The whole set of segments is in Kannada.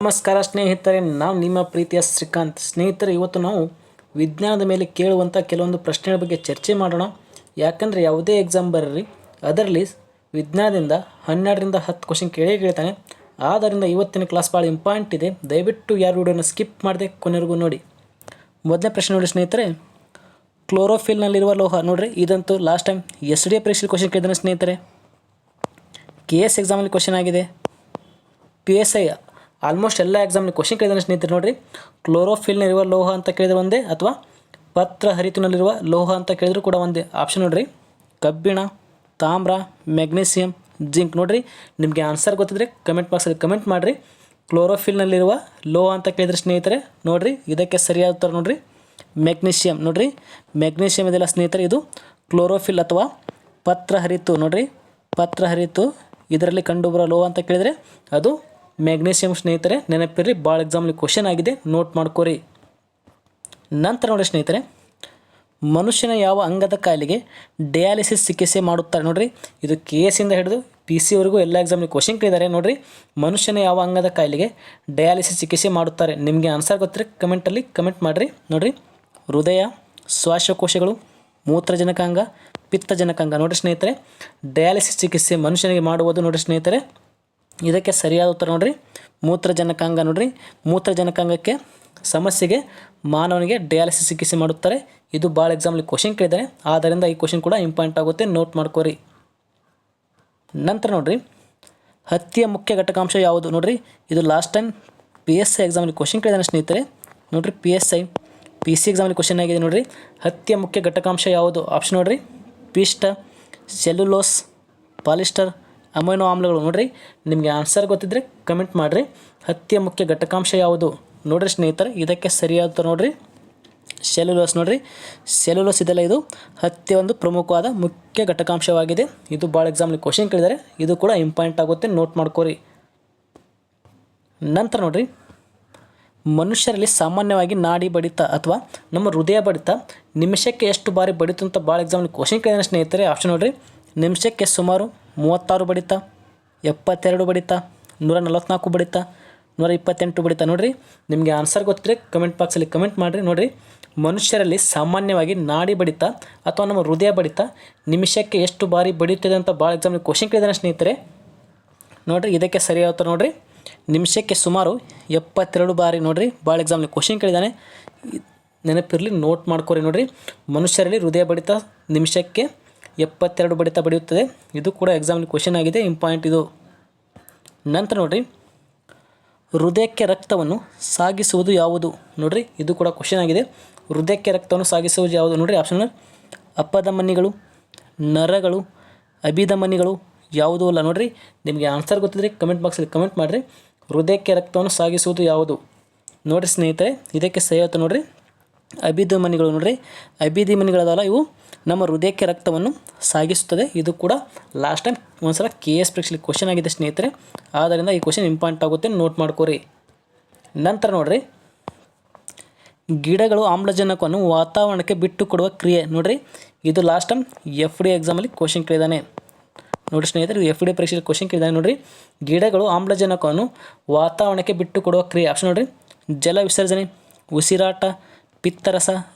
ನಮಸ್ಕಾರ ಸ್ನೇಹಿತರೆ, ನಾವು ನಿಮ್ಮ ಪ್ರೀತಿಯ ಶ್ರೀಕಾಂತ್. ಸ್ನೇಹಿತರೆ, ಇವತ್ತು ನಾವು ವಿಜ್ಞಾನದ ಮೇಲೆ ಕೇಳುವಂಥ ಕೆಲವೊಂದು ಪ್ರಶ್ನೆಗಳ ಬಗ್ಗೆ ಚರ್ಚೆ ಮಾಡೋಣ. ಯಾಕಂದರೆ ಯಾವುದೇ ಎಕ್ಸಾಮ್ ಬರಲಿ ಅದರಲ್ಲಿ ವಿಜ್ಞಾನದಿಂದ 12ರಿಂದ 10 ಕ್ವಶನ್ ಕೇಳ್ತಾನೆ. ಆದ್ದರಿಂದ ಇವತ್ತಿನ ಕ್ಲಾಸ್ ಭಾಳ ಇಂಪಾರ್ಟೆಂಟ್ ಇದೆ. ದಯವಿಟ್ಟು ಯಾರು ವಿಡಿಯೋನ ಸ್ಕಿಪ್ ಮಾಡದೆ ಕೊನೆವರೆಗೂ ನೋಡಿ. ಮೊದಲನೇ ಪ್ರಶ್ನೆ ನೋಡಿ ಸ್ನೇಹಿತರೆ, ಕ್ಲೋರೋಫಿಲ್ನಲ್ಲಿರುವ ಲೋಹ. ನೋಡಿರಿ, ಇದಂತೂ ಲಾಸ್ಟ್ ಟೈಮ್ SDA ಪರೀಕ್ಷೆಯಲ್ಲಿ ಕ್ವಶನ್ ಕೇಳಿದಾನೆ ಸ್ನೇಹಿತರೆ. KS ಎಕ್ಸಾಮಲ್ಲಿ ಕ್ವಶನ್ ಆಗಿದೆ. PSI ಆಲ್ಮೋಸ್ಟ್ ಎಲ್ಲ ಎಕ್ಸಾಮ್ನಲ್ಲಿ ಕ್ವಶನ್ ಕೇಳಿದಾನೆ ಸ್ನೇಹಿತರೆ. ನೋಡಿರಿ, ಕ್ಲೋರೋಫಿಲ್ನಲ್ಲಿರುವ ಲೋಹ ಅಂತ ಕೇಳಿದ್ರೆ ಒಂದೇ, ಅಥವಾ ಪತ್ರ ಹರಿತಿನಲ್ಲಿರುವ ಲೋಹ ಅಂತ ಕೇಳಿದ್ರು ಕೂಡ ಒಂದೇ. ಆಪ್ಷನ್ ನೋಡಿರಿ, ಕಬ್ಬಿಣ, ತಾಮ್ರ, ಮೆಗ್ನೀಸಿಯಮ್, ಜಿಂಕ್. ನೋಡಿರಿ, ನಿಮಗೆ ಆನ್ಸರ್ ಗೊತ್ತಿದ್ರೆ ಕಮೆಂಟ್ ಬಾಕ್ಸಲ್ಲಿ ಕಮೆಂಟ್ ಮಾಡಿರಿ. ಕ್ಲೋರೋಫಿಲ್ನಲ್ಲಿರುವ ಲೋಹ ಅಂತ ಕೇಳಿದ್ರೆ ಸ್ನೇಹಿತರೆ, ನೋಡಿರಿ ಇದಕ್ಕೆ ಸರಿಯಾದ ಉತ್ತರ ನೋಡಿರಿ ಮೆಗ್ನೀಷಿಯಮ್. ನೋಡಿರಿ, ಮೆಗ್ನೀಷಿಯಮ್ ಇದೆಲ್ಲ ಸ್ನೇಹಿತರೆ, ಇದು ಕ್ಲೋರೋಫಿಲ್ ಅಥವಾ ಪತ್ರಹರಿತು. ನೋಡಿರಿ, ಪತ್ರಹರಿತು ಇದರಲ್ಲಿ ಕಂಡುಬರೋ ಲೋಹ ಅಂತ ಕೇಳಿದರೆ ಅದು ಮೆಗ್ನೀಷಿಯಮ್ ಸ್ನೇಹಿತರೆ. ನೆನಪಿರಲಿ, ಭಾಳ ಎಕ್ಸಾಮ್ಲಿ ಕ್ವಶನ್ ಆಗಿದೆ, ನೋಟ್ ಮಾಡ್ಕೋರಿ. ನಂತರ ನೋಡಿ ಸ್ನೇಹಿತರೆ, ಮನುಷ್ಯನ ಯಾವ ಅಂಗದ ಕಾಯಿಲೆಗೆ ಡಯಾಲಿಸಿಸ್ ಚಿಕಿತ್ಸೆ ಮಾಡುತ್ತಾರೆ. ನೋಡಿರಿ, ಇದು KS ಇಂದ ಹಿಡಿದು PC ವರೆಗೂ ಎಲ್ಲ ಎಕ್ಸಾಮ್ಲಿ ಕ್ವಶನ್ ಕೇಳಿದ್ದಾರೆ. ನೋಡಿರಿ, ಮನುಷ್ಯನ ಯಾವ ಅಂಗದ ಕಾಯಿಲೆಗೆ ಡಯಾಲಿಸಿಸ್ ಚಿಕಿತ್ಸೆ ಮಾಡುತ್ತಾರೆ. ನಿಮಗೆ ಆನ್ಸರ್ ಗೊತ್ತಿದ್ರೆ ಕಮೆಂಟಲ್ಲಿ ಕಮೆಂಟ್ ಮಾಡಿರಿ. ನೋಡಿರಿ, ಹೃದಯ, ಶ್ವಾಸಕೋಶಗಳು, ಮೂತ್ರಜನಕಾಂಗ, ಪಿತ್ತಜನಕಾಂಗ. ನೋಡಿರಿ ಸ್ನೇಹಿತರೆ, ಡಯಾಲಿಸಿಸ್ ಚಿಕಿತ್ಸೆ ಮನುಷ್ಯನಿಗೆ ಮಾಡುವುದು. ನೋಡಿರಿ ಸ್ನೇಹಿತರೆ, ಇದಕ್ಕೆ ಸರಿಯಾದ ಉತ್ತರ ನೋಡಿರಿ ಮೂತ್ರಜನಕಾಂಗ. ನೋಡಿರಿ, ಮೂತ್ರಜನಕಾಂಗಕ್ಕೆ ಸಮಸ್ಯೆಗೆ ಮಾನವನಿಗೆ ಡಯಾಲಿಸಿಸ್ ಚಿಕಿತ್ಸೆ ಮಾಡುತ್ತಾರೆ. ಇದು ಭಾಳ ಎಕ್ಸಾಮ್ಲಿ ಕ್ವಶನ್ ಕೇಳಿದ್ದಾರೆ, ಆದ್ದರಿಂದ ಈ ಕ್ವಶನ್ ಕೂಡ ಇಂಪಾರ್ಟೆಂಟ್ ಆಗುತ್ತೆ, ನೋಟ್ ಮಾಡ್ಕೋರಿ. ನಂತರ ನೋಡಿರಿ, ಹತ್ತಿಯ ಮುಖ್ಯ ಘಟಕಾಂಶ ಯಾವುದು. ನೋಡಿರಿ, ಇದು ಲಾಸ್ಟ್ ಟೈಮ್ PSI ಎಕ್ಸಾಮಲ್ಲಿ ಕ್ವಶನ್ ಕೇಳಿದಾನೆ ಸ್ನೇಹಿತರೆ. ನೋಡಿರಿ, PSI PC ಎಕ್ಸಾಮಲ್ಲಿ ಕ್ವಶನ್ ಆಗಿದೆ. ನೋಡಿರಿ, ಹತ್ತಿಯ ಮುಖ್ಯ ಘಟಕಾಂಶ ಯಾವುದು. ಆಪ್ಷನ್ ನೋಡಿರಿ, ಪಿಷ್ಟ, ಸೆಲ್ಯುಲೋಸ್, ಪಾಲಿಸ್ಟರ್, ಅಮೈನೋ ಆಮ್ಲಗಳು. ನೋಡಿರಿ, ನಿಮಗೆ ಆನ್ಸರ್ ಗೊತ್ತಿದ್ದರೆ ಕಮೆಂಟ್ ಮಾಡಿರಿ. ಹತ್ತಿಯ ಮುಖ್ಯ ಘಟಕಾಂಶ ಯಾವುದು. ನೋಡಿರಿ ಸ್ನೇಹಿತರೆ, ಇದಕ್ಕೆ ಸರಿಯಾದ ನೋಡಿರಿ ಸೆಲ್ಯುಲೋಸ್. ನೋಡಿರಿ, ಸೆಲ್ಯುಲೋಸ್ ಇದೆಲ್ಲ ಇದು ಹತ್ತಿಯ ಒಂದು ಪ್ರಮುಖವಾದ ಮುಖ್ಯ ಘಟಕಾಂಶವಾಗಿದೆ. ಇದು ಭಾಳ ಎಕ್ಸಾಮ್ಲಿ ಕ್ವಶನ್ ಕೇಳಿದ್ದಾರೆ, ಇದು ಕೂಡ ಇಂಪಾರ್ಟೆಂಟ್ ಆಗುತ್ತೆ, ನೋಟ್ ಮಾಡ್ಕೋರಿ. ನಂತರ ನೋಡಿರಿ, ಮನುಷ್ಯರಲ್ಲಿ ಸಾಮಾನ್ಯವಾಗಿ ನಾಡಿ ಬಡಿತ ಅಥವಾ ನಮ್ಮ ಹೃದಯ ಬಡಿತ ನಿಮಿಷಕ್ಕೆ ಎಷ್ಟು ಬಾರಿ ಬಡಿತು ಅಂತ ಭಾಳ ಎಕ್ಸಾಮ್ಲಿ ಕ್ವಶನ್ ಕೇಳಿದಾನೆ ಸ್ನೇಹಿತರೆ. ಆಪ್ಷನ್ ನೋಡಿರಿ, ನಿಮಿಷಕ್ಕೆ ಸುಮಾರು 36 ಬಡಿತ, 72 ಬಡಿತ, 144 ಬಡಿತ, 128 ಬಡಿತ. ನೋಡಿರಿ, ನಿಮಗೆ ಆನ್ಸರ್ ಗೊತ್ತಿದ್ರೆ ಕಮೆಂಟ್ ಬಾಕ್ಸಲ್ಲಿ ಕಮೆಂಟ್ ಮಾಡಿರಿ. ನೋಡಿರಿ, ಮನುಷ್ಯರಲ್ಲಿ ಸಾಮಾನ್ಯವಾಗಿ ನಾಡಿ ಬಡಿತ ಅಥವಾ ನಮ್ಮ ಹೃದಯ ಬಡಿತ ನಿಮಿಷಕ್ಕೆ ಎಷ್ಟು ಬಾರಿ ಬಡಿಯುತ್ತದೆ ಅಂತ ಭಾಳ ಎಕ್ಸಾಮ್ಲಿ ಕ್ವಶನ್ ಕೇಳಿದಾನೆ ಸ್ನೇಹಿತರೆ. ನೋಡಿರಿ, ಇದಕ್ಕೆ ಸರಿಯಾದ ಉತ್ತರ ನೋಡಿರಿ ನಿಮಿಷಕ್ಕೆ ಸುಮಾರು 72 ಬಾರಿ. ನೋಡಿರಿ, ಭಾಳ ಎಕ್ಸಾಮ್ಲಿ ಕ್ವಶನ್ ಕೇಳಿದಾನೆ, ನೆನಪಿರಲಿ, ನೋಟ್ ಮಾಡ್ಕೋರಿ. ನೋಡಿರಿ, ಮನುಷ್ಯರಲ್ಲಿ ಹೃದಯ ಬಡಿತ ನಿಮಿಷಕ್ಕೆ 72 ಬಡಿತ ಬಡಿಯುತ್ತದೆ. ಇದು ಕೂಡ ಎಕ್ಸಾಮ್ಲಿ ಕ್ವಶನ್ ಆಗಿದೆ, ಇಂಪಾರ್ಟೆಂಟ್ ಇದು. ನಂತರ ನೋಡಿರಿ, ಹೃದಯಕ್ಕೆ ರಕ್ತವನ್ನು ಸಾಗಿಸುವುದು ಯಾವುದು. ನೋಡಿರಿ, ಇದು ಕೂಡ ಕ್ವಶನ್ ಆಗಿದೆ. ಹೃದಯಕ್ಕೆ ರಕ್ತವನ್ನು ಸಾಗಿಸುವುದು ಯಾವುದು. ನೋಡಿರಿ, ಆಪ್ಷನ್ ಅಪಧಮನಿಗಳು, ನರಗಳು, ಅಭಿಧಮನಿಗಳು, ಯಾವುದೂ ಅಲ್ಲ. ನೋಡಿರಿ, ನಿಮಗೆ ಆನ್ಸರ್ ಗೊತ್ತಿದ್ರೆ ಕಮೆಂಟ್ ಬಾಕ್ಸಲ್ಲಿ ಕಮೆಂಟ್ ಮಾಡಿರಿ. ಹೃದಯಕ್ಕೆ ರಕ್ತವನ್ನು ಸಾಗಿಸುವುದು ಯಾವುದು. ನೋಡಿರಿ ಸ್ನೇಹಿತರೆ, ಇದಕ್ಕೆ ಸರಿಯಾದ ನೋಡಿರಿ ಅಭಿಧಮನಿಗಳು. ನೋಡಿರಿ, ಅಭಿಧಮನಿಗಳದಲ್ಲ, ಇವು ನಮ್ಮ ಹೃದಯಕ್ಕೆ ರಕ್ತವನ್ನು ಸಾಗಿಸುತ್ತದೆ. ಇದು ಕೂಡ ಲಾಸ್ಟ್ ಟೈಮ್ ಒಂದ್ಸಲ KS ಪರೀಕ್ಷೆಯಲ್ಲಿ ಕ್ವಶನ್ ಆಗಿದೆ ಸ್ನೇಹಿತರೆ, ಆದ್ದರಿಂದ ಈ ಕ್ವಶನ್ ಇಂಪಾರ್ಟೆಂಟ್ ಆಗುತ್ತೆ, ನೋಟ್ ಮಾಡ್ಕೋರಿ. ನಂತರ ನೋಡಿರಿ, ಗಿಡಗಳು ಆಮ್ಲಜನಕವನ್ನು ವಾತಾವರಣಕ್ಕೆ ಬಿಟ್ಟು ಕೊಡುವ ಕ್ರಿಯೆ. ನೋಡಿರಿ, ಇದು ಲಾಸ್ಟ್ ಟೈಮ್ FDA ಎಕ್ಸಾಮಲ್ಲಿ ಕ್ವಶನ್ ಕೇಳಿದಾನೆ. ನೋಡಿ ಸ್ನೇಹಿತರೆ, FDA ಪರೀಕ್ಷೆಯಲ್ಲಿ ಕ್ವಶನ್ ಕೇಳಿದಾನೆ. ನೋಡಿರಿ, ಗಿಡಗಳು ಆಮ್ಲಜನಕವನ್ನು ವಾತಾವರಣಕ್ಕೆ ಬಿಟ್ಟು ಕೊಡುವ ಕ್ರಿಯೆ. ಆಪ್ಷನ್ ನೋಡಿರಿ, ಜಲ ವಿಸರ್ಜನೆ, ಉಸಿರಾಟ, ಪಿತ್ತರಸ,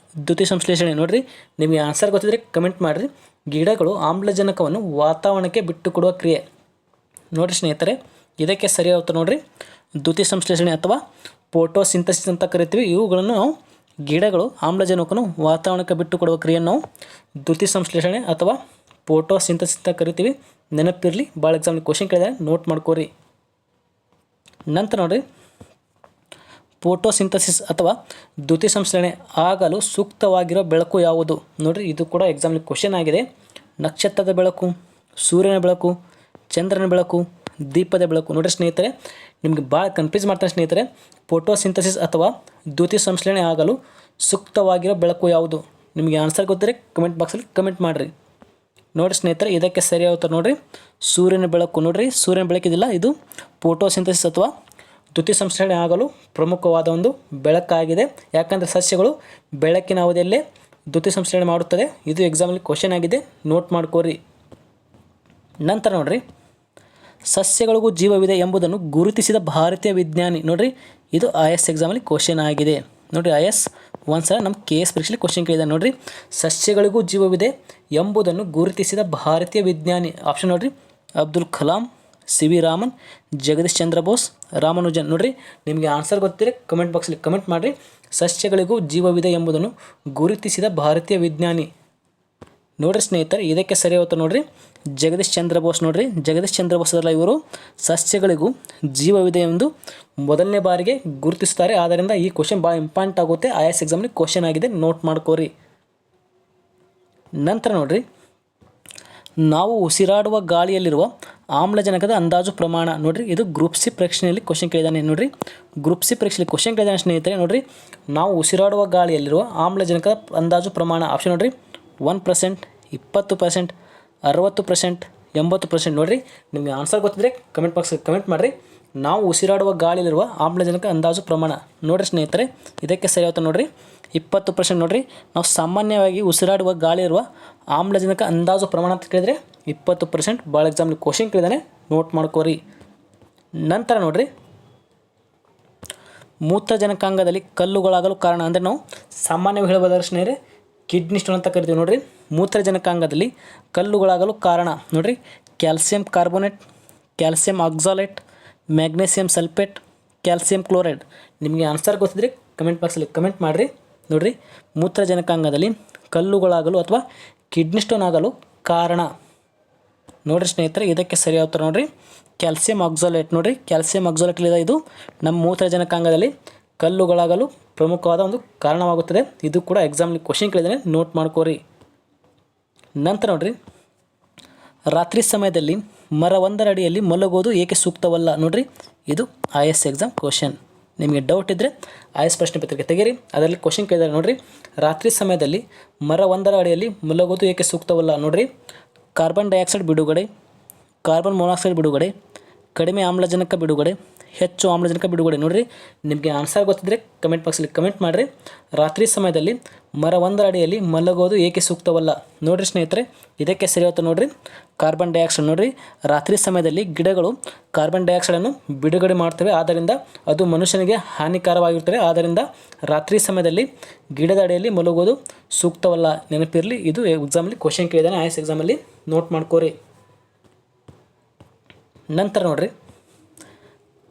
ದ್ಯುತಿ ಸಂಶ್ಲೇಷಣೆ. ನೋಡಿರಿ, ನಿಮಗೆ ಆನ್ಸರ್ ಗೊತ್ತಿದ್ರೆ ಕಮೆಂಟ್ ಮಾಡಿರಿ. ಗಿಡಗಳು ಆಮ್ಲಜನಕವನ್ನು ವಾತಾವರಣಕ್ಕೆ ಬಿಟ್ಟು ಕೊಡುವ ಕ್ರಿಯೆ. ನೋಡಿರಿ ಸ್ನೇಹಿತರೆ, ಇದಕ್ಕೆ ಸರಿಯಾದ ಉತ್ತರ ನೋಡಿರಿ ದ್ಯುತಿ ಸಂಶ್ಲೇಷಣೆ ಅಥವಾ ಫೋಟೋಸಿಂಥಸಿಸ್ ಅಂತ ಕರಿತೀವಿ. ಇವುಗಳನ್ನು ನಾವು ಗಿಡಗಳು ಆಮ್ಲಜನಕವನ್ನು ವಾತಾವರಣಕ್ಕೆ ಬಿಟ್ಟು ಕೊಡುವ ಕ್ರಿಯೆಯನ್ನು ನಾವು ದ್ಯುತಿ ಸಂಶ್ಲೇಷಣೆ ಅಥವಾ ಫೋಟೋಸಿಂಥಸಿಸ್ ಅಂತ ಕರಿತೀವಿ. ನೆನಪಿರಲಿ, ಭಾಳ ಎಕ್ಸಾಮ್ಲಿ ಕ್ವಶನ್ ಕೇಳಿದರೆ ನೋಟ್ ಮಾಡ್ಕೋರಿ. ನಂತರ ನೋಡಿರಿ, ಫೋಟೋಸಿಂಥಸಿಸ್ ಅಥವಾ ದ್ಯುತಿ ಸಂಶ್ಲೇಷಣೆ ಆಗಲು ಸೂಕ್ತವಾಗಿರೋ ಬೆಳಕು ಯಾವುದು. ನೋಡಿರಿ, ಇದು ಕೂಡ ಎಕ್ಸಾಮ್ಲಿ ಕ್ವಶನ್ ಆಗಿದೆ. ನಕ್ಷತ್ರದ ಬೆಳಕು, ಸೂರ್ಯನ ಬೆಳಕು, ಚಂದ್ರನ ಬೆಳಕು, ದೀಪದ ಬೆಳಕು. ನೋಡಿರಿ ಸ್ನೇಹಿತರೆ, ನಿಮಗೆ ಭಾಳ ಕನ್ಫ್ಯೂಸ್ ಮಾಡ್ತಾನೆ ಸ್ನೇಹಿತರೆ. ಫೋಟೋಸಿಂಥಸಿಸ್ ಅಥವಾ ದ್ಯುತಿ ಸಂಶ್ಲೇಷಣೆ ಆಗಲು ಸೂಕ್ತವಾಗಿರೋ ಬೆಳಕು ಯಾವುದು. ನಿಮಗೆ ಆನ್ಸರ್ ಗೊತ್ತಿದ್ರೆ ಕಮೆಂಟ್ ಬಾಕ್ಸಲ್ಲಿ ಕಮೆಂಟ್ ಮಾಡಿರಿ. ನೋಡಿ ಸ್ನೇಹಿತರೆ, ಇದಕ್ಕೆ ಸರಿಯಾದ ಉತ್ತರ ನೋಡಿರಿ ಸೂರ್ಯನ ಬೆಳಕು. ನೋಡಿರಿ, ಸೂರ್ಯನ ಬೆಳಕಿದಿಲ್ಲ, ಇದು ಫೋಟೋಸಿಂಥಸಿಸ್ ಅಥವಾ ದ್ಯುತಿ ಸಂಶ್ಲೇಷಣೆ ಆಗಲು ಪ್ರಮುಖವಾದ ಒಂದು ಬೆಳಕಾಗಿದೆ. ಯಾಕಂದರೆ ಸಸ್ಯಗಳು ಬೆಳಕಿನ ಅವಧಿಯಲ್ಲೇ ದ್ಯುತಿ ಸಂಶ್ಲೇಷಣೆ ಮಾಡುತ್ತದೆ. ಇದು ಎಕ್ಸಾಮಲ್ಲಿ ಕ್ವಶನ್ ಆಗಿದೆ, ನೋಟ್ ಮಾಡ್ಕೋರಿ. ನಂತರ ನೋಡಿರಿ, ಸಸ್ಯಗಳಿಗೂ ಜೀವವಿದೆ ಎಂಬುದನ್ನು ಗುರುತಿಸಿದ ಭಾರತೀಯ ವಿಜ್ಞಾನಿ. ನೋಡಿರಿ, ಇದು IAS ಎಕ್ಸಾಮಲ್ಲಿ ಕ್ವಶನ್ ಆಗಿದೆ. ನೋಡಿರಿ, IAS ಒಂದ್ಸಲ ನಮ್ಮ KS ಪರೀಕ್ಷೆಯಲ್ಲಿ ಕ್ವಶನ್ ಕೇಳಿದೆ. ನೋಡಿರಿ, ಸಸ್ಯಗಳಿಗೂ ಜೀವವಿದೆ ಎಂಬುದನ್ನು ಗುರುತಿಸಿದ ಭಾರತೀಯ ವಿಜ್ಞಾನಿ. ಆಪ್ಷನ್ ನೋಡಿರಿ, ಅಬ್ದುಲ್ ಕಲಾಂ, CV ರಾಮನ್, ಜಗದೀಶ್ ಚಂದ್ರ ಬೋಸ್, ರಾಮಾನುಜನ್. ನೋಡಿರಿ, ನಿಮಗೆ ಆನ್ಸರ್ ಗೊತ್ತಿದೆ ಕಮೆಂಟ್ ಬಾಕ್ಸಲ್ಲಿ ಕಮೆಂಟ್ ಮಾಡಿರಿ. ಸಸ್ಯಗಳಿಗೂ ಜೀವವಿದೆ ಎಂಬುದನ್ನು ಗುರುತಿಸಿದ ಭಾರತೀಯ ವಿಜ್ಞಾನಿ. ನೋಡಿರಿ ಸ್ನೇಹಿತರೆ, ಇದಕ್ಕೆ ಸರಿ ಹೋಗ್ತಾ ನೋಡಿರಿ, ಜಗದೀಶ್ ಚಂದ್ರ ಬೋಸ್. ನೋಡಿರಿ, ಜಗದೀಶ್ ಚಂದ್ರ ಬೋಸ್ ಅಲ್ಲ, ಇವರು ಸಸ್ಯಗಳಿಗೂ ಜೀವವಿದೆ ಎಂದು ಮೊದಲನೇ ಬಾರಿಗೆ ಗುರುತಿಸ್ತಾರೆ. ಆದ್ದರಿಂದ ಈ ಕ್ವಶನ್ ಭಾಳ ಇಂಪಾರ್ಟೆಂಟ್ ಆಗುತ್ತೆ. IAS ಎಕ್ಸಾಮ್ಲಿ ಕ್ವಶನ್ ಆಗಿದೆ, ನೋಟ್ ಮಾಡ್ಕೋರಿ. ನಂತರ ನೋಡಿರಿ, ನಾವು ಉಸಿರಾಡುವ ಗಾಳಿಯಲ್ಲಿರುವ ಆಮ್ಲಜನಕದ ಅಂದಾಜು ಪ್ರಮಾಣ. ನೋಡಿರಿ, ಇದು ಗ್ರೂಪ್ ಸಿ ಪರೀಕ್ಷೆಯಲ್ಲಿ ಕ್ವಶನ್ ಕೇಳಿದಾನೆ. ನೋಡಿರಿ, ಗ್ರೂಪ್ ಸಿ ಪರೀಕ್ಷೆಯಲ್ಲಿ ಕ್ವಶನ್ ಕೇಳಿದಾನೆ ಸ್ನೇಹಿತರೆ. ನೋಡಿರಿ, ನಾವು ಉಸಿರಾಡುವ ಗಾಳಿಯಲ್ಲಿರುವ ಆಮ್ಲಜನಕದ ಅಂದಾಜು ಪ್ರಮಾಣ. ಆಪ್ಷನ್ ನೋಡಿರಿ, 1%, 20%, 60%, 80%. ನೋಡಿರಿ, ನಿಮಗೆ ಆನ್ಸರ್ ಗೊತ್ತಿದ್ರೆ ಕಮೆಂಟ್ ಬಾಕ್ಸಲ್ಲಿ ಕಮೆಂಟ್ ಮಾಡಿರಿ. ನಾವು ಉಸಿರಾಡುವ ಗಾಳಿಯಲ್ಲಿರುವ ಆಮ್ಲಜನಕ ಅಂದಾಜು ಪ್ರಮಾಣ. ನೋಡಿರಿ ಸ್ನೇಹಿತರೆ, ಇದಕ್ಕೆ ಸರಿ ಹೋಗ್ತಾ ನೋಡಿರಿ, 20%. ನೋಡಿರಿ, ನಾವು ಸಾಮಾನ್ಯವಾಗಿ ಉಸಿರಾಡುವ ಗಾಳಿಯಿರುವ ಆಮ್ಲಜನಕ ಅಂದಾಜು ಪ್ರಮಾಣ ಅಂತ ಕೇಳಿದರೆ 20%. ಭಾಳ ಎಕ್ಸಾಮ್ಲಿ ಕ್ವಶನ್ ಕೇಳಿದಾನೆ, ನೋಟ್ ಮಾಡ್ಕೋರಿ. ನಂತರ ನೋಡಿರಿ, ಮೂತ್ರಜನಕಾಂಗದಲ್ಲಿ ಕಲ್ಲುಗಳಾಗಲು ಕಾರಣ ಅಂದರೆ ನಾವು ಸಾಮಾನ್ಯವಾಗಿ ಹೇಳಬಹುದಾದ್ರೆ ಸ್ನೇಹಿತರೆ ಕಿಡ್ನಿ ಸ್ಟೋನ್ ಅಂತ ಕರಿತೀವಿ. ನೋಡಿರಿ, ಮೂತ್ರಜನಕಾಂಗದಲ್ಲಿ ಕಲ್ಲುಗಳಾಗಲು ಕಾರಣ. ನೋಡಿರಿ, calcium carbonate, calcium oxalate, magnesium sulphate, calcium chloride. ನಿಮಗೆ ಆನ್ಸರ್ ಗೊತ್ತಿದ್ರೆ ಕಮೆಂಟ್ ಬಾಕ್ಸಲ್ಲಿ ಕಮೆಂಟ್ ಮಾಡಿರಿ. ನೋಡಿರಿ, ಮೂತ್ರಜನಕಾಂಗದಲ್ಲಿ ಕಲ್ಲುಗಳಾಗಲು ಅಥವಾ ಕಿಡ್ನಿ ಸ್ಟೋನ್ ಆಗಲು ಕಾರಣ. ನೋಡಿರಿ ಸ್ನೇಹಿತರೆ, ಇದಕ್ಕೆ ಸರಿ ಉತ್ತರ ನೋಡಿರಿ, ಕ್ಯಾಲ್ಸಿಯಂ ಆಕ್ಸಾಲೇಟ್. ನೋಡಿರಿ, ಕ್ಯಾಲ್ಸಿಯಂ ಆಕ್ಸಾಲೇಟ್ ಇದು ನಮ್ಮ ಮೂತ್ರಜನಕಾಂಗದಲ್ಲಿ ಕಲ್ಲುಗಳಾಗಲು ಪ್ರಮುಖವಾದ ಒಂದು ಕಾರಣವಾಗುತ್ತದೆ. ಇದು ಕೂಡ ಎಕ್ಸಾಮ್ಲಿ ಕ್ವಶನ್ ಕೇಳಿದರೆ ನೋಟ್ ಮಾಡ್ಕೋರಿ. ನಂತರ ನೋಡಿರಿ, ರಾತ್ರಿ ಸಮಯದಲ್ಲಿ ಮರವೊಂದರ ಅಡಿಯಲ್ಲಿ ಮಲಗೋದು ಏಕೆ ಸೂಕ್ತವಲ್ಲ. ನೋಡಿರಿ, ಇದು IAS ಎಕ್ಸಾಮ್ ಕ್ವಶನ್. ನಿಮಗೆ ಡೌಟ್ ಇದ್ದರೆ IAS ಪ್ರಶ್ನೆ ಪತ್ರಿಕೆ ತೆಗೀರಿ, ಅದರಲ್ಲಿ ಕ್ವಶನ್ ಕೇಳಿದರೆ. ನೋಡಿರಿ, ರಾತ್ರಿ ಸಮಯದಲ್ಲಿ ಮರವೊಂದರ ಅಡಿಯಲ್ಲಿ ಮಲಗೋದು ಏಕೆ ಸೂಕ್ತವಲ್ಲ. ನೋಡಿರಿ, ಕಾರ್ಬನ್ ಡೈಆಕ್ಸೈಡ್ ಬಿಡುಗಡೆ, ಕಾರ್ಬನ್ ಮೊನಾಕ್ಸೈಡ್ ಬಿಡುಗಡೆ, ಕಡಿಮೆ ಆಮ್ಲಜನಕ ಬಿಡುಗಡೆ, ಹೆಚ್ಚು ಆಮ್ಲಜನಕ ಬಿಡುಗಡೆ. ನೋಡಿರಿ, ನಿಮಗೆ ಆನ್ಸರ್ ಗೊತ್ತಿದ್ದರೆ ಕಮೆಂಟ್ ಬಾಕ್ಸಲ್ಲಿ ಕಮೆಂಟ್ ಮಾಡಿರಿ. ರಾತ್ರಿ ಸಮಯದಲ್ಲಿ ಮರವೊಂದರ ಅಡಿಯಲ್ಲಿ ಮಲಗೋದು ಏಕೆ ಸೂಕ್ತವಲ್ಲ. ನೋಡಿರಿ ಸ್ನೇಹಿತರೆ, ಇದಕ್ಕೆ ಸರಿ ಹೋಗ್ತಾ ನೋಡಿರಿ, ಕಾರ್ಬನ್ ಡೈಆಕ್ಸೈಡ್. ನೋಡಿರಿ, ರಾತ್ರಿ ಸಮಯದಲ್ಲಿ ಗಿಡಗಳು ಕಾರ್ಬನ್ ಡೈಆಕ್ಸೈಡನ್ನು ಬಿಡುಗಡೆ ಮಾಡ್ತವೆ, ಆದ್ದರಿಂದ ಅದು ಮನುಷ್ಯನಿಗೆ ಹಾನಿಕಾರವಾಗಿರ್ತವೆ. ಆದ್ದರಿಂದ ರಾತ್ರಿ ಸಮಯದಲ್ಲಿ ಗಿಡದ ಅಡಿಯಲ್ಲಿ ಮಲಗೋದು ಸೂಕ್ತವಲ್ಲ. ನೆನಪಿರಲಿ, ಇದು ಎಕ್ಸಾಮಲ್ಲಿ ಕ್ವಶನ್ ಕೇಳಿದ್ದಾನೆ, IAS ಎಕ್ಸಾಮಲ್ಲಿ ನೋಟ್ ಮಾಡ್ಕೋರಿ. ನಂತರ ನೋಡಿರಿ,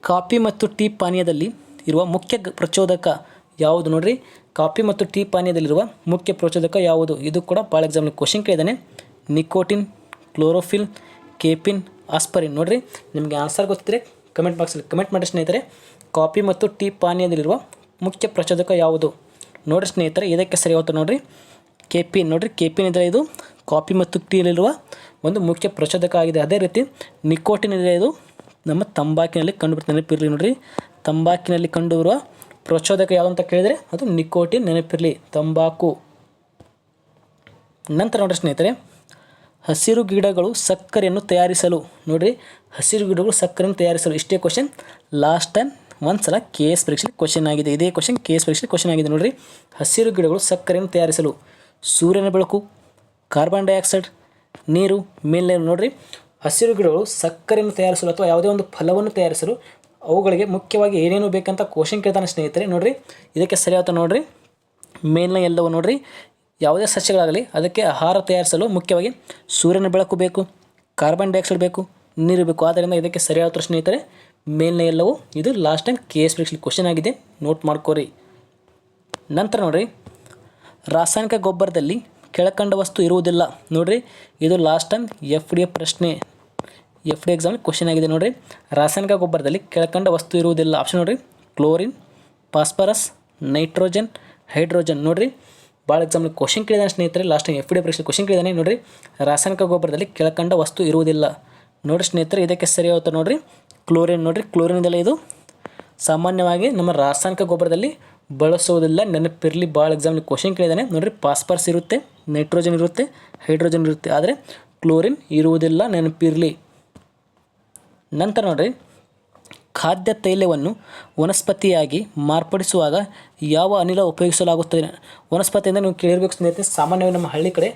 ಕಾಫಿ ಮತ್ತು ಟೀ ಪಾನೀಯದಲ್ಲಿ ಇರುವ ಮುಖ್ಯ ಪ್ರಚೋದಕ ಯಾವುದು. ನೋಡಿರಿ, ಕಾಫಿ ಮತ್ತು ಟೀ ಪಾನೀಯದಲ್ಲಿರುವ ಮುಖ್ಯ ಪ್ರಚೋದಕ ಯಾವುದು. ಇದು ಕೂಡ ಭಾಳ ಎಕ್ಸಾಮ್ಲಿ ಕ್ವಶನ್ ಕೇಳಿದ್ದಾನೆ. Nicotine, chlorophyll, caffeine, aspirin. ನೋಡಿರಿ, ನಿಮಗೆ ಆನ್ಸರ್ ಗೊತ್ತಿದ್ದರೆ ಕಮೆಂಟ್ ಬಾಕ್ಸಲ್ಲಿ ಕಮೆಂಟ್ ಮಾಡಿ ಸ್ನೇಹಿತರೆ. ಕಾಫಿ ಮತ್ತು ಟೀ ಪಾನೀಯದಲ್ಲಿರುವ ಮುಖ್ಯ ಪ್ರಚೋದಕ ಯಾವುದು. ನೋಡಿರಿ ಸ್ನೇಹಿತರೆ, ಇದಕ್ಕೆ ಸರಿ ಹೋಗ್ತಾ ನೋಡಿರಿ, ಕೇಪಿನ್. ನೋಡಿರಿ, ಕೇಪಿನ್ ಇದ್ದರೆ ಇದು ಕಾಫಿ ಮತ್ತು ಟೀಯಲ್ಲಿರುವ ಒಂದು ಮುಖ್ಯ ಪ್ರಚೋದಕ ಆಗಿದೆ. ಅದೇ ರೀತಿ ನಿಕೋಟಿನ್ ಇದೆ, ಇದು ನಮ್ಮ ತಂಬಾಕಿನಲ್ಲಿ ಕಂಡುಬರುತ್ತೆ. ನೆನಪಿರಲಿ. ನೋಡಿರಿ, ತಂಬಾಕಿನಲ್ಲಿ ಕಂಡುಬರುವ ಪ್ರಚೋದಕ ಯಾವುದು ಅಂತ ಕೇಳಿದರೆ ಅದು ನಿಕೋಟಿನ್. ನೆನಪಿರಲಿ, ತಂಬಾಕು. ನಂತರ ನೋಡಿರಿ ಸ್ನೇಹಿತರೆ, ಹಸಿರು ಗಿಡಗಳು ಸಕ್ಕರೆಯನ್ನು ತಯಾರಿಸಲು. ನೋಡಿರಿ, ಹಸಿರು ಗಿಡಗಳು ಸಕ್ಕರೆಯನ್ನು ತಯಾರಿಸಲು. ಇಷ್ಟೇ ಕ್ವಶನ್ ಲಾಸ್ಟ್ ಟೈಮ್ ಒಂದು ಸಲ KS ಪರೀಕ್ಷೆಯಲ್ಲಿ ಕ್ವಶನ್ ಆಗಿದೆ. ಇದೇ ಕ್ವಶನ್ KS ಪರೀಕ್ಷೆಯಲ್ಲಿ ಕ್ವಶನ್ ಆಗಿದೆ. ನೋಡಿರಿ, ಹಸಿರು ಗಿಡಗಳು ಸಕ್ಕರೆಯನ್ನು ತಯಾರಿಸಲು ಸೂರ್ಯನ ಬೆಳಕು, ಕಾರ್ಬನ್ ಡೈಆಕ್ಸೈಡ್, ನೀರು, ಮೇಲ್ನೀರು. ನೋಡಿರಿ, ಹಸಿರು ಗಿಡಗಳು ಸಕ್ಕರೆಯನ್ನು ತಯಾರಿಸಲು ಅಥವಾ ಯಾವುದೇ ಒಂದು ಫಲವನ್ನು ತಯಾರಿಸಲು ಅವುಗಳಿಗೆ ಮುಖ್ಯವಾಗಿ ಏನೇನು ಬೇಕಂತ ಕ್ವಶನ್ ಕೇಳ್ತಾನೆ ಸ್ನೇಹಿತರೆ. ನೋಡಿರಿ, ಇದಕ್ಕೆ ಸರಿಯಾದ ನೋಡಿರಿ, ಮೇಲಿನ ಎಲ್ಲವೂ. ನೋಡಿರಿ, ಯಾವುದೇ ಸಸ್ಯಗಳಾಗಲಿ ಅದಕ್ಕೆ ಆಹಾರ ತಯಾರಿಸಲು ಮುಖ್ಯವಾಗಿ ಸೂರ್ಯನ ಬೆಳಕು ಬೇಕು, ಕಾರ್ಬನ್ ಡೈಆಕ್ಸೈಡ್ ಬೇಕು, ನೀರು ಬೇಕು. ಆದ್ದರಿಂದ ಇದಕ್ಕೆ ಸರಿಯಾದ ಸ್ನೇಹಿತರೆ ಮೇಲಿನ ಎಲ್ಲವೂ. ಇದು ಲಾಸ್ಟ್ ಟೈಮ್ KS ಪರೀಕ್ಷೆಯಲ್ಲಿ ಕ್ವಶನ್ ಆಗಿದೆ, ನೋಟ್ ಮಾಡ್ಕೋರಿ. ನಂತರ ನೋಡಿರಿ, ರಾಸಾಯನಿಕ ಗೊಬ್ಬರದಲ್ಲಿ ಕೆಳಕಂಡ ವಸ್ತು ಇರುವುದಿಲ್ಲ. ನೋಡಿರಿ, ಇದು ಲಾಸ್ಟ್ ಟೈಮ್ FDA ಪ್ರಶ್ನೆ, FD ಎಕ್ಸಾಮ್ ಕ್ವಶನ್ ಆಗಿದೆ. ನೋಡಿರಿ, ರಾಸಾಯನಿಕ ಗೊಬ್ಬರದಲ್ಲಿ ಕೆಳಕಂಡ ವಸ್ತು ಇರುವುದಿಲ್ಲ. ಆಪ್ಷನ್ ನೋಡಿರಿ, ಕ್ಲೋರಿನ್, ಫಾಸ್ಫರಸ್, ನೈಟ್ರೋಜನ್, ಹೈಡ್ರೋಜನ್. ನೋಡಿರಿ, ಭಾಳ ಎಕ್ಸಾಮ್ಲಿ ಕ್ವಶನ್ ಕೇಳಿದಾನೆ ಸ್ನೇಹಿತರೆ. ಲಾಸ್ಟ್ ಟೈಮ್ FDA ಪರೀಕ್ಷೆ ಕ್ವಶನ್ ಕೇಳಿದಾನೆ. ನೋಡಿರಿ, ರಾಸಾಯನಿಕ ಗೊಬ್ಬರದಲ್ಲಿ ಕೆಳಕಂಡ ವಸ್ತು ಇರುವುದಿಲ್ಲ. ನೋಡಿರಿ ಸ್ನೇಹಿತರೆ, ಇದಕ್ಕೆ ಸರಿ ಹೋಗ್ತಾ ನೋಡಿರಿ, ಕ್ಲೋರಿನ್. ನೋಡಿರಿ, ಕ್ಲೋರಿನ್ ಇದೆಲ್ಲ ಇದು ಸಾಮಾನ್ಯವಾಗಿ ನಮ್ಮ ರಾಸಾಯನಿಕ ಗೊಬ್ಬರದಲ್ಲಿ ಬಳಸುವುದಿಲ್ಲ. ನೆನಪಿರಲಿ, ಭಾಳ ಎಕ್ಸಾಮ್ಲಿ ಕ್ವಶನ್ ಕೇಳಿದಾನೆ. ನೋಡಿರಿ, ಫಾಸ್ಫರಸ್ ಇರುತ್ತೆ, ನೈಟ್ರೋಜನ್ ಇರುತ್ತೆ, ಹೈಡ್ರೋಜನ್ ಇರುತ್ತೆ, ಆದರೆ ಕ್ಲೋರಿನ್ ಇರುವುದಿಲ್ಲ. ನೆನಪಿರಲಿ. ನಂತರ ನೋಡಿರಿ, ಖಾದ್ಯ ತೈಲವನ್ನು ವನಸ್ಪತಿಯಾಗಿ ಮಾರ್ಪಡಿಸುವಾಗ ಯಾವ ಅನಿಲ ಉಪಯೋಗಿಸಲಾಗುತ್ತದೆ? ವನಸ್ಪತಿ ಅಂದರೆ ನೀವು ಕೇಳಿರ್ಬೇಕು ಸ್ನೇಹಿತರೆ, ಸಾಮಾನ್ಯವಾಗಿ ನಮ್ಮ ಹಳ್ಳಿ ಕಡೆ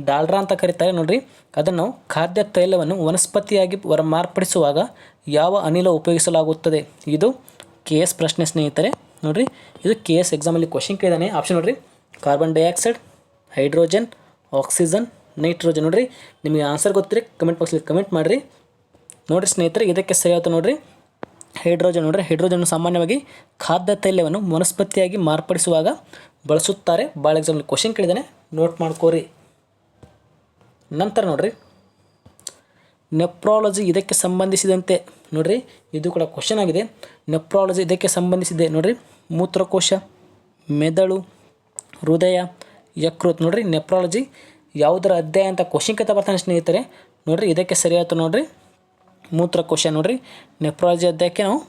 ಡಾಲ್ಡ್ರಾ ಅಂತ ಕರೀತಾರೆ ನೋಡ್ರಿ. ಅದನ್ನು ನಾವು ಖಾದ್ಯ ತೈಲವನ್ನು ವನಸ್ಪತಿಯಾಗಿ ಮಾರ್ಪಡಿಸುವಾಗ ಯಾವ ಅನಿಲ ಉಪಯೋಗಿಸಲಾಗುತ್ತದೆ? ಇದು KS ಪ್ರಶ್ನೆ ಸ್ನೇಹಿತರೆ. ನೋಡಿರಿ, ಇದು KS ಎಕ್ಸಾಮಲ್ಲಿ ಕ್ವಶನ್ ಕೇಳಿದಾನೆ. ಆಪ್ಷನ್ ನೋಡಿರಿ, carbon dioxide, hydrogen, oxygen, nitrogen. ನೋಡಿರಿ, ನಿಮಗೆ ಆನ್ಸರ್ ಗೊತ್ತಿರಿ ಕಮೆಂಟ್ ಬಾಕ್ಸಲ್ಲಿ ಕಮೆಂಟ್ ಮಾಡಿರಿ. ನೋಡಿರಿ ಸ್ನೇಹಿತರೆ, ಇದಕ್ಕೆ ಸರಿಯಾದ ನೋಡಿರಿ ಹೈಡ್ರೋಜನ್. ನೋಡಿರಿ, ಹೈಡ್ರೋಜನ್ ಸಾಮಾನ್ಯವಾಗಿ ಖಾದ್ಯ ತೈಲವನ್ನು ವನಸ್ಪತಿಯಾಗಿ ಮಾರ್ಪಡಿಸುವಾಗ ಬಳಸುತ್ತಾರೆ. ಭಾಳ ಎಕ್ಸಾಮಲ್ಲಿ ಕ್ವಶನ್ ಕೇಳಿದಾನೆ, ನೋಟ್ ಮಾಡ್ಕೋರಿ. ನಂತರ ನೋಡಿರಿ, ನೆಪ್ರಾಲಜಿ ಇದಕ್ಕೆ ಸಂಬಂಧಿಸಿದಂತೆ. ನೋಡಿರಿ, ಇದು ಕೂಡ ಕ್ವಶನ್ ಆಗಿದೆ. ನೆಪ್ರಾಲಜಿ ಇದಕ್ಕೆ ಸಂಬಂಧಿಸಿದೆ. ನೋಡಿರಿ, ಮೂತ್ರಕೋಶ, ಮೆದುಳು, ಹೃದಯ, ಯಕೃತ್. ನೋಡಿರಿ, ನೆಪ್ರಾಲಜಿ ಯಾವುದರ ಅಧ್ಯಾಯ ಅಂತ ಕ್ವಶನ್ ಕೇಳ್ತಾ ಬರ್ತಾನೆ ಸ್ನೇಹಿತರೆ. ನೋಡಿರಿ, ಇದಕ್ಕೆ ಸರಿಯಾಯ್ತು ನೋಡಿರಿ ಮೂತ್ರಕೋಶ. ನೋಡಿರಿ, ನೆಪ್ರಾಲಜಿ ಅಧ್ಯಾಯಕ್ಕೆ ನಾವು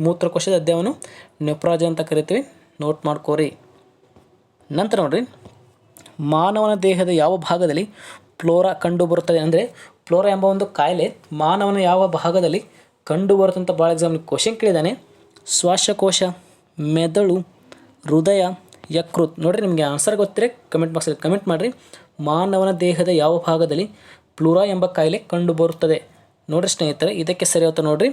ಮೂತ್ರಕೋಶದ ಅಧ್ಯಾಯವನ್ನು ನೆಪ್ರಾಲಜಿ ಅಂತ ಕರಿತೀವಿ. ನೋಟ್ ಮಾಡ್ಕೋರಿ. ನಂತರ ನೋಡಿರಿ, ಮಾನವನ ದೇಹದ ಯಾವ ಭಾಗದಲ್ಲಿ ಫ್ಲೋರಾ ಕಂಡುಬರುತ್ತದೆ? ಅಂದರೆ ಫ್ಲೋರಾ ಎಂಬ ಒಂದು ಕಾಯಿಲೆ ಮಾನವನ ಯಾವ ಭಾಗದಲ್ಲಿ ಕಂಡುಬರುತ್ತದೆ ಅಂತ ಭಾಳ ಎಕ್ಸಾಮ್ಲಿ ಕ್ವಶನ್ ಕೇಳಿದ್ದಾನೆ. ಶ್ವಾಸಕೋಶ, ಮೆದುಳು, ಹೃದಯ, ಯಕೃತ್. ನೋಡಿರಿ, ನಿಮಗೆ ಆನ್ಸರ್ ಗೊತ್ತಿರೆ ಕಮೆಂಟ್ ಬಾಕ್ಸಲ್ಲಿ ಕಮೆಂಟ್ ಮಾಡಿರಿ. ಮಾನವನ ದೇಹದ ಯಾವ ಭಾಗದಲ್ಲಿ ಫ್ಲೋರಾ ಎಂಬ ಕಾಯಿಲೆ ಕಂಡುಬರುತ್ತದೆ? ನೋಡಿರಿ ಸ್ನೇಹಿತರೆ, ಇದಕ್ಕೆ ಸರಿಯಾದ ನೋಡಿರಿ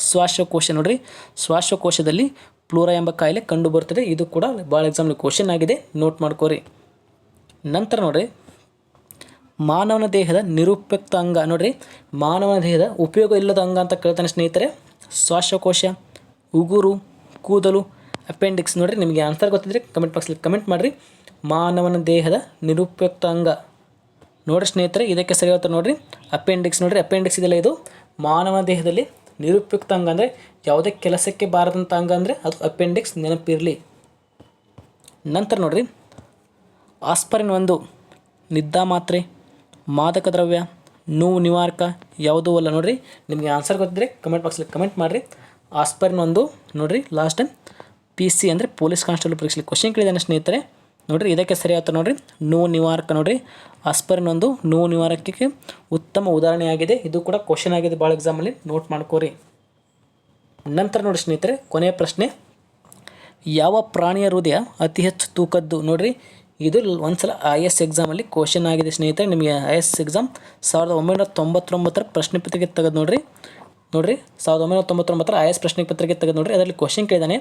ಶ್ವಾಸಕೋಶ. ನೋಡಿರಿ, ಶ್ವಾಸಕೋಶದಲ್ಲಿ ಫ್ಲೋರಾ ಎಂಬ ಕಾಯಿಲೆ ಕಂಡುಬರುತ್ತದೆ. ಇದು ಕೂಡ ಭಾಳ ಎಕ್ಸಾಮ್ಲಿ ಕ್ವಶನ್ ಆಗಿದೆ, ನೋಟ್ ಮಾಡ್ಕೋರಿ. ನಂತರ ನೋಡಿರಿ, ಮಾನವನ ದೇಹದ ನಿರುಪಯುಕ್ತ ಅಂಗ. ನೋಡಿರಿ, ಮಾನವನ ದೇಹದ ಉಪಯೋಗ ಇಲ್ಲದ ಅಂಗ ಅಂತ ಕೇಳ್ತಾನೆ ಸ್ನೇಹಿತರೆ. ಶ್ವಾಸಕೋಶ, ಉಗುರು, ಕೂದಲು, ಅಪೆಂಡಿಕ್ಸ್. ನೋಡಿರಿ, ನಿಮಗೆ ಆನ್ಸರ್ ಗೊತ್ತಿದ್ರೆ ಕಮೆಂಟ್ ಬಾಕ್ಸಲ್ಲಿ ಕಮೆಂಟ್ ಮಾಡಿರಿ. ಮಾನವನ ದೇಹದ ನಿರುಪಯುಕ್ತ ಅಂಗ. ನೋಡಿರಿ ಸ್ನೇಹಿತರೆ, ಇದಕ್ಕೆ ಸರಿಯಾದ ನೋಡಿರಿ ಅಪೆಂಡಿಕ್ಸ್. ನೋಡಿರಿ, ಅಪೆಂಡಿಕ್ಸ್ ಇದೆಲ್ಲ ಇದು ಮಾನವನ ದೇಹದಲ್ಲಿ ನಿರುಪಯುಕ್ತ ಅಂಗ ಅಂದರೆ ಯಾವುದೇ ಕೆಲಸಕ್ಕೆ ಬಾರದಂಥ ಅಂಗ ಅಂದರೆ ಅದು ಅಪೆಂಡಿಕ್ಸ್, ನೆನಪಿರಲಿ. ನಂತರ ನೋಡಿರಿ, ಆಸ್ಪರಿನ್ ಒಂದು ನಿದ್ದಾ ಮಾತ್ರೆ, ಮಾದಕ ದ್ರವ್ಯ, ನೋವು ನಿವಾರಕ ಯಾವುದೂ ಅಲ್ಲ. ನೋಡಿರಿ, ನಿಮಗೆ ಆನ್ಸರ್ ಗೊತ್ತಿದ್ರೆ ಕಮೆಂಟ್ ಬಾಕ್ಸಲ್ಲಿ ಕಮೆಂಟ್ ಮಾಡಿರಿ. ಆಸ್ಪರಿನ್ ಒಂದು. ನೋಡಿರಿ, ಲಾಸ್ಟ್ ಟೈಮ್ PC ಅಂದರೆ ಪೊಲೀಸ್ ಕಾನ್ಸ್ಟೇಬಲ್ ಪರೀಕ್ಷೆಯಲ್ಲಿ ಕ್ವಶನ್ ಕೇಳಿದ್ದಾನೆ ಸ್ನೇಹಿತರೆ. ನೋಡಿರಿ, ಇದಕ್ಕೆ ಸರಿಯಾದ ನೋಡಿರಿ ನೋವು ನಿವಾರಕ. ನೋಡಿರಿ, ಆಸ್ಪರಿನ್ ಒಂದು ನೋವು ನಿವಾರಕಕ್ಕೆ ಉತ್ತಮ ಉದಾಹರಣೆಯಾಗಿದೆ. ಇದು ಕೂಡ ಕ್ವಶನ್ ಆಗಿದೆ ಭಾಳ ಎಕ್ಸಾಮಲ್ಲಿ, ನೋಟ್ ಮಾಡ್ಕೋರಿ. ನಂತರ ನೋಡಿ ಸ್ನೇಹಿತರೆ, ಕೊನೆಯ ಪ್ರಶ್ನೆ, ಯಾವ ಪ್ರಾಣಿಯ ಹೃದಯ ಅತಿ ಹೆಚ್ಚು ತೂಕದ್ದು? ನೋಡಿರಿ, ಇದು ಒಂದ್ಸಲ IAS ಎಕ್ಸಾಮಲ್ಲಿ ಕ್ವಶನ್ ಆಗಿದೆ ಸ್ನೇಹಿತರೆ. ನಿಮಗೆ IAS ಎಕ್ಸಾಮ್ 1999 ಪ್ರಶ್ನೆ ಪತ್ರಿಕೆ ತೆಗೆದು ನೋಡಿರಿ. 1999 IAS ಪ್ರಶ್ನೆ ಪತ್ರಿಕೆ ತೆಗೆದು ನೋಡಿರಿ. ಅದರಲ್ಲಿ ಕ್ವಶನ್ ಕೇಳಿದಾನೆ,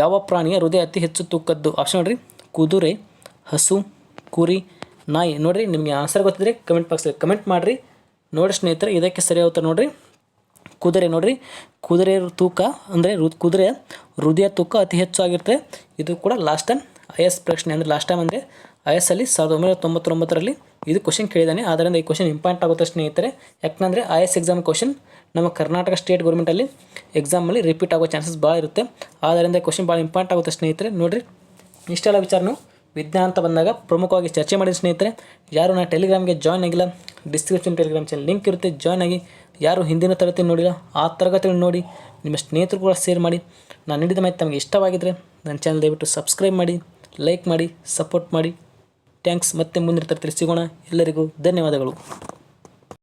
ಯಾವ ಪ್ರಾಣಿಯ ಹೃದಯ ಅತಿ ಹೆಚ್ಚು ತೂಕದ್ದು? ಆಪ್ಷನ್ ನೋಡಿರಿ, ಕುದುರೆ, ಹಸು, ಕುರಿ, ನಾಯಿ. ನೋಡಿರಿ, ನಿಮಗೆ ಆನ್ಸರ್ ಗೊತ್ತಿದ್ರೆ ಕಮೆಂಟ್ ಬಾಕ್ಸಲ್ಲಿ ಕಮೆಂಟ್ ಮಾಡಿರಿ. ನೋಡಿ ಸ್ನೇಹಿತರೆ, ಇದಕ್ಕೆ ಸರಿಯಾದ ನೋಡಿರಿ ಕುದುರೆ. ನೋಡಿರಿ, ಕುದುರೆ ತೂಕ ಅಂದರೆ ಕುದುರೆ ಹೃದಯ ತೂಕ ಅತಿ ಹೆಚ್ಚು ಆಗಿರ್ತದೆ. ಇದು ಕೂಡ ಲಾಸ್ಟ್ ಟೈಮ್ IAS ಪ್ರಶ್ನೆ ಅಂದರೆ ಲಾಸ್ಟ್ ಟೈಮ್ ಅಂದರೆ IAS ಅಲ್ಲಿ 1999ರಲ್ಲಿ ಇದು ಕ್ವಶನ್ ಕೇಳಿದ್ದಾನೆ. ಆದ್ದರಿಂದ ಈ ಕ್ವಶನ್ ಇಂಪಾರ್ಟೆಂಟ್ ಆಗುತ್ತೆ ಸ್ನೇಹಿತರೆ. ಯಾಕಂದರೆ IAS ಎಕ್ಸಾಮ್ ಕ್ವಶನ್ ನಮ್ಮ ಕರ್ನಾಟಕ ಸ್ಟೇಟ್ ಗೌರ್ಮೆಂಟಲ್ಲಿ ಎಕ್ಸಾಮಲ್ಲಿ ರಿಪೀಟ್ ಆಗೋ ಚಾನ್ಸಸ್ ಭಾಳ ಇರುತ್ತೆ. ಆದ್ದರಿಂದ ಈ ಕ್ವಶನ್ ಭಾಳ ಇಂಪಾರ್ಟೆಂಟ್ ಆಗುತ್ತೆ ಸ್ನೇಹಿತರೆ. ನೋಡಿರಿ, ಇಷ್ಟೆಲ್ಲ ವಿಚಾರನು ವಿಜ್ಞಾನ ಅಂತ ಬಂದಾಗ ಪ್ರಮುಖವಾಗಿ ಚರ್ಚೆ ಮಾಡಿದ ಸ್ನೇಹಿತರೆ. ಯಾರು ನಾನು ಟೆಲಿಗ್ರಾಮ್ಗೆ ಜಾಯ್ನ್ ಆಗಿಲ್ಲ, ಡಿಸ್ಕ್ರಿಪ್ಷನ್ ಟೆಲಿಗ್ರಾಮ್ ಚಾನಲ್ ಲಿಂಕ್ ಇರುತ್ತೆ, ಜಾಯ್ನ್ ಆಗಿ. ಯಾರು ಹಿಂದಿನ ತರಗತಿ ನೋಡಿಲ್ಲ, ಆ ತರಗತಿಗಳು ನೋಡಿ ನಿಮ್ಮ ಸ್ನೇಹಿತರು ಕೂಡ ಶೇರ್ ಮಾಡಿ. ನಾನು ನೀಡಿದ ಮಾಹಿತಿ ತಮಗೆ ಇಷ್ಟವಾಗಿದ್ದರೆ ನನ್ನ ಚಾನಲ್ ದಯವಿಟ್ಟು ಸಬ್ಸ್ಕ್ರೈಬ್ ಮಾಡಿ, ಲೈಕ್ ಮಾಡಿ, ಸಪೋರ್ಟ್ ಮಾಡಿ. ಥ್ಯಾಂಕ್ಸ್. ಮತ್ತೆ ಮುಂದಿನ ತರಗತಿಯಲ್ಲಿ ಸಿಗೋಣ. ಎಲ್ಲರಿಗೂ ಧನ್ಯವಾದಗಳು.